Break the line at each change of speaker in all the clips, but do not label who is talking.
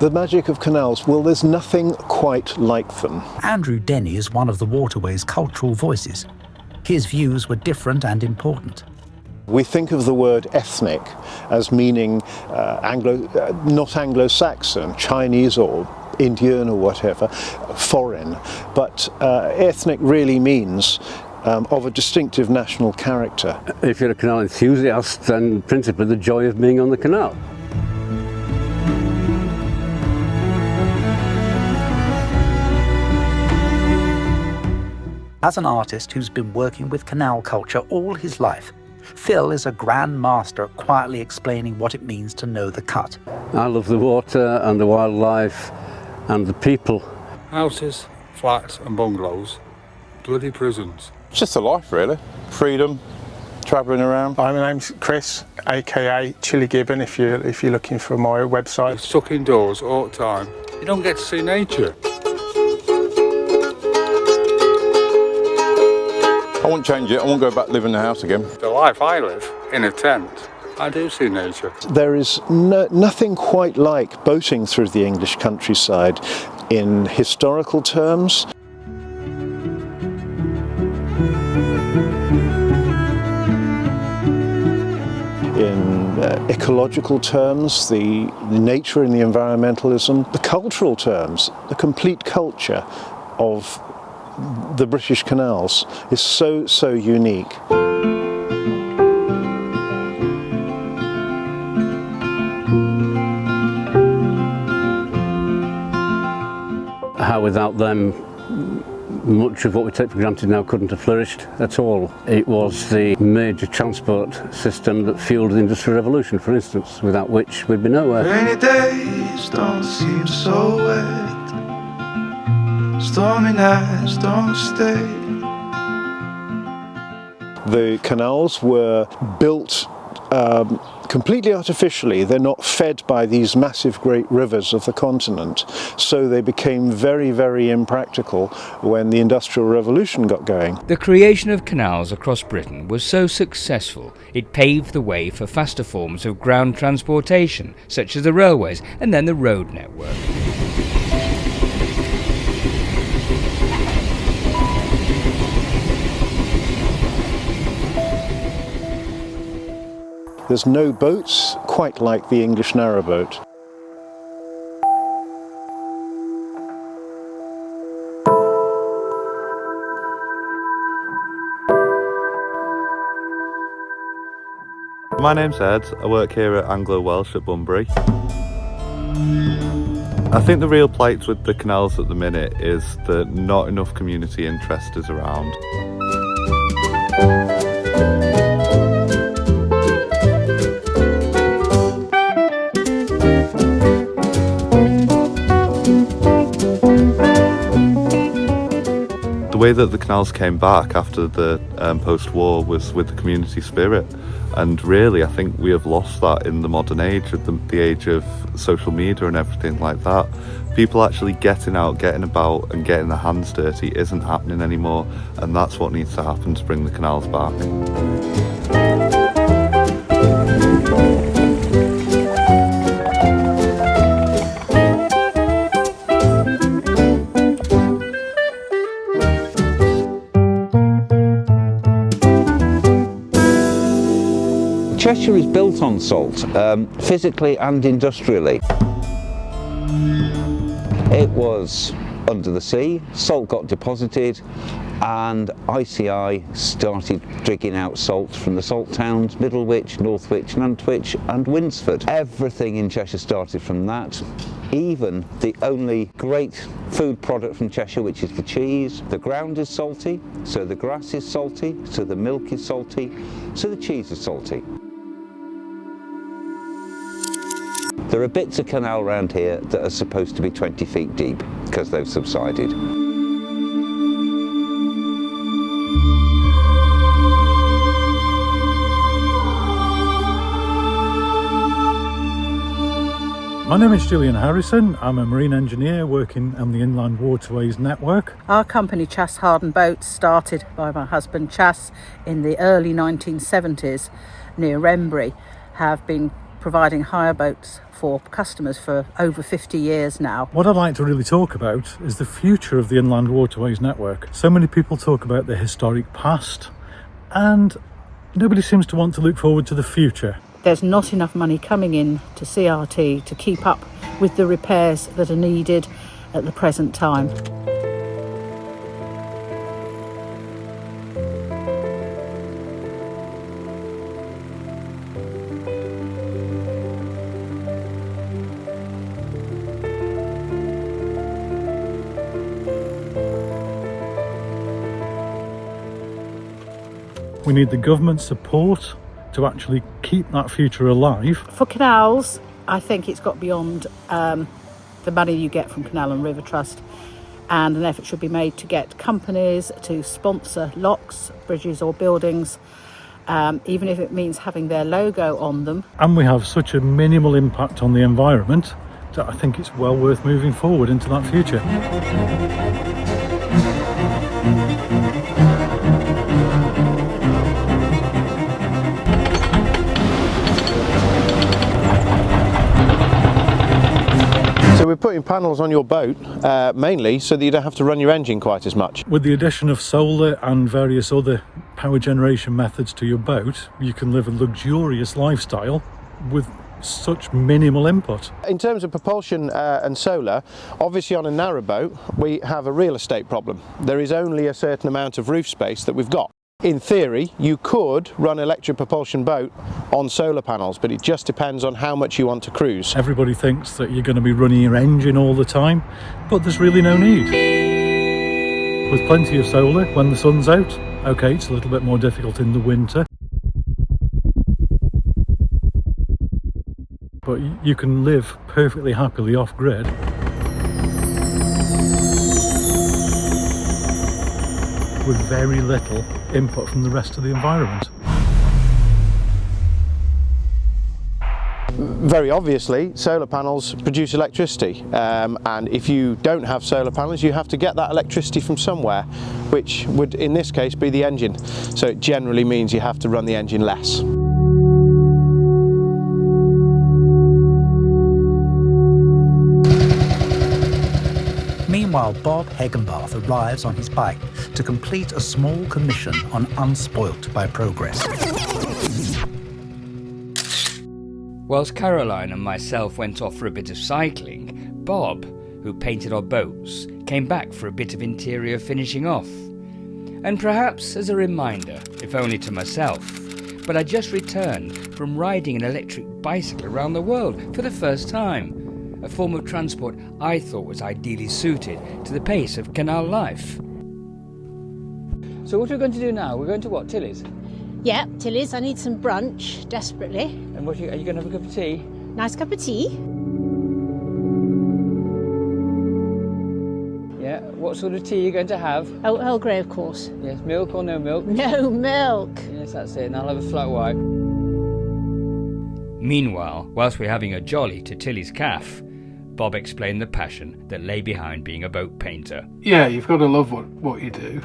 The magic of canals, well, there's nothing quite like them.
Andrew Denny is one of the waterway's cultural voices. His views were different and important.
We think of the word ethnic as meaning not Anglo-Saxon, Chinese or Indian or whatever, foreign, but ethnic really means of a distinctive national character.
If you're a canal enthusiast, then principally the joy of being on the canal.
As an artist who's been working with canal culture all his life, Phil is a grand master at quietly explaining what it means to know the cut.
I love the water and the wildlife and the people.
Houses, flats and bungalows, bloody prisons.
It's just a life, really. Freedom, travelling around.
Hi, my name's Chris, aka Chili Gibbon if you're looking for my website.
You're stuck indoors all the time. You don't get to see nature.
I won't change it. I won't go back live in the house again.
The life I live, in a tent, I do see nature.
There is nothing quite like boating through the English countryside in historical terms. In ecological terms, the nature and the environmentalism, the cultural terms, the complete culture of the British canals is so unique.
How without them, much of what we take for granted now couldn't have flourished at all. It was the major transport system that fueled the Industrial Revolution, for instance, without which we'd be nowhere.
Rainy days don't seem so wet. Stormy nights don't stay.
The canals were built completely artificially. They're not fed by these massive great rivers of the continent, so they became very, very impractical when the Industrial Revolution got going.
The creation of canals across Britain was so successful it paved the way for faster forms of ground transportation, such as the railways and then the road network.
There's no boats quite like the English narrowboat.
My name's Ed. I work here at Anglo-Welsh at Bunbury. I think the real plight with the canals at the minute is that not enough community interest is around. The way that the canals came back after the post-war was with the community spirit, and really I think we have lost that in the modern age, of the age of social media and everything like that. People actually getting out, getting about and getting their hands dirty isn't happening anymore, and that's what needs to happen to bring the canals back.
Cheshire is built on salt, physically and industrially. It was under the sea, salt got deposited, and ICI started digging out salt from the salt towns, Middlewich, Northwich, Nantwich and Winsford. Everything in Cheshire started from that. Even the only great food product from Cheshire, which is the cheese. The ground is salty, so the grass is salty, so the milk is salty, so the cheese is salty. There are bits of canal around here that are supposed to be 20 feet deep because they've subsided.
My name is Julian Harrison. I'm a marine engineer working on the Inland Waterways Network.
Our company, Chas Harden Boats, started by my husband Chas in the early 1970s near Wrenbury, have been providing hire boats for customers for over 50 years now.
What I'd like to really talk about is the future of the Inland Waterways network. So many people talk about the historic past, and nobody seems to want to look forward to the future.
There's not enough money coming in to CRT to keep up with the repairs that are needed at the present time.
We need the government support to actually keep that future alive.
For canals, I think it's got beyond the money you get from Canal and River Trust, and an effort should be made to get companies to sponsor locks, bridges or buildings, even if it means having their logo on them.
And we have such a minimal impact on the environment that I think it's well worth moving forward into that future.
So we're putting panels on your boat mainly so that you don't have to run your engine quite as much.
With the addition of solar and various other power generation methods to your boat, you can live a luxurious lifestyle with such minimal input.
In terms of propulsion and solar, obviously on a narrow boat we have a real estate problem. There is only a certain amount of roof space that we've got. In theory, you could run an electric propulsion boat on solar panels, but it just depends on how much you want to cruise.
Everybody thinks that you're going to be running your engine all the time, but there's really no need. With plenty of solar when the sun's out, okay, it's a little bit more difficult in the winter, but you can live perfectly happily off-grid. With very little input from the rest of the environment.
Very obviously, solar panels produce electricity, and if you don't have solar panels, you have to get that electricity from somewhere, which would in this case be the engine. So it generally means you have to run the engine less.
Meanwhile, Bob Hegenbarth arrives on his bike to complete a small commission on Unspoilt by Progress.
Whilst Caroline and myself went off for a bit of cycling, Bob, who painted our boats, came back for a bit of interior finishing off. And perhaps as a reminder, if only to myself, but I just returned from riding an electric bicycle around the world for the first time. A form of transport I thought was ideally suited to the pace of canal life. So what we're going to do now, we're going to what, Tilly's?
Yeah, Tilly's. I need some brunch, desperately.
And what are you going to have a cup of tea?
Nice cup of tea.
Yeah, what sort of tea are you going to have?
Oh, Earl Grey, of course.
Yes, milk or no milk?
No milk.
Yes, that's it, and I'll have a flat white. Meanwhile, whilst we're having a jolly to Tilly's caff, Bob explained the passion that lay behind being a boat painter.
Yeah, you've got to love what you do.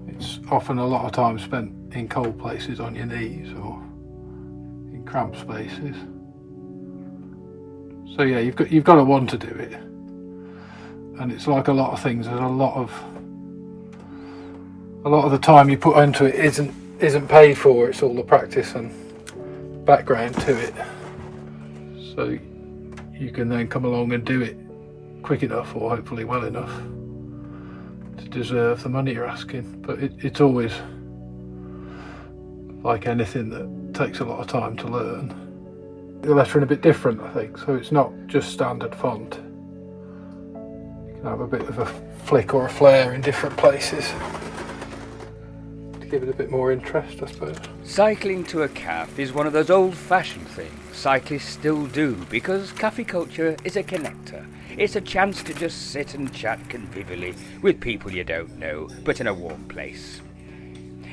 It's often a lot of time spent in cold places on your knees or in cramped spaces. So yeah, you've got to want to do it. And it's like a lot of things. There's a lot of the time you put into it isn't paid for. It's all the practice and background to it. So you can then come along and do it quick enough, or hopefully well enough, to deserve the money you're asking. But it's always, like anything that takes a lot of time to learn, the lettering a bit different, I think. So it's not just standard font. You can have a bit of a flick or a flare in different places to give it a bit more interest, I suppose.
Cycling to a caff is one of those old-fashioned things cyclists still do, because cafe culture is a connector. It's a chance to just sit and chat convivially with people you don't know, but in a warm place.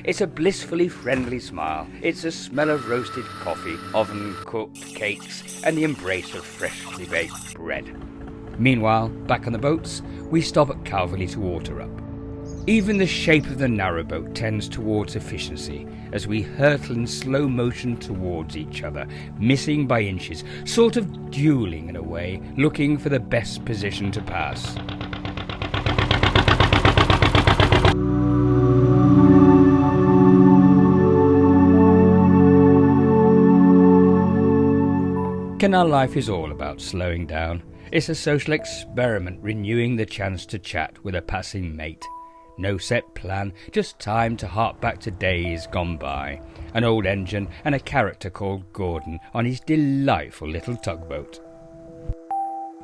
It's a blissfully friendly smile. It's a smell of roasted coffee, oven-cooked cakes, and the embrace of freshly baked bread. Meanwhile, back on the boats, we stop at Calverley to water up. Even the shape of the narrowboat tends towards efficiency as we hurtle in slow motion towards each other, missing by inches, sort of dueling in a way, looking for the best position to pass. Canal life is all about slowing down. It's a social experiment, renewing the chance to chat with a passing mate. No set plan, just time to hark back to days gone by. An old engine and a character called Gordon on his delightful little tugboat.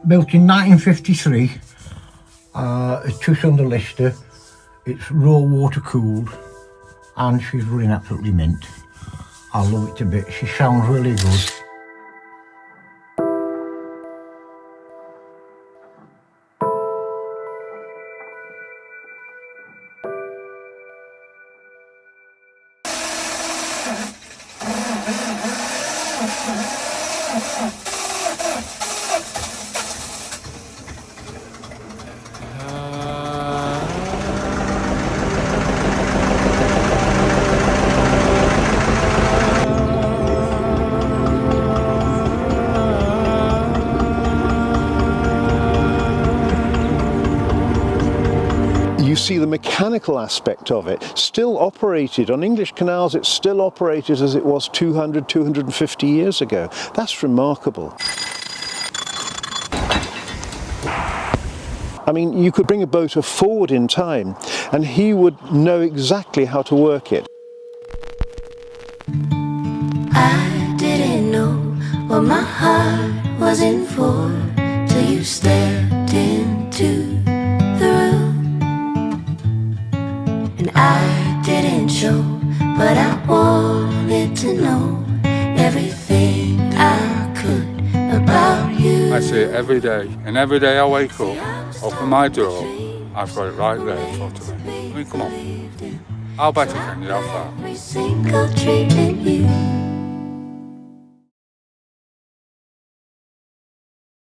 Built in 1953, it's 2-cylinder Lister, it's raw water cooled, and she's running absolutely mint. I love it to bits, she sounds really good.
You see the mechanical aspect of it still operated on English canals. It still operated as it was 200, 250 years ago. That's remarkable. I mean, you could bring a boater forward in time and he would know exactly how to work it.
I didn't know what my heart was in for till you stepped into the room. And I didn't show, but I wanted to know everything I could about you.
I see it every day, and every day I wake up, open my door, I've got it right there in front of me. I mean, come on. How better can you have that?
Every single dream in you.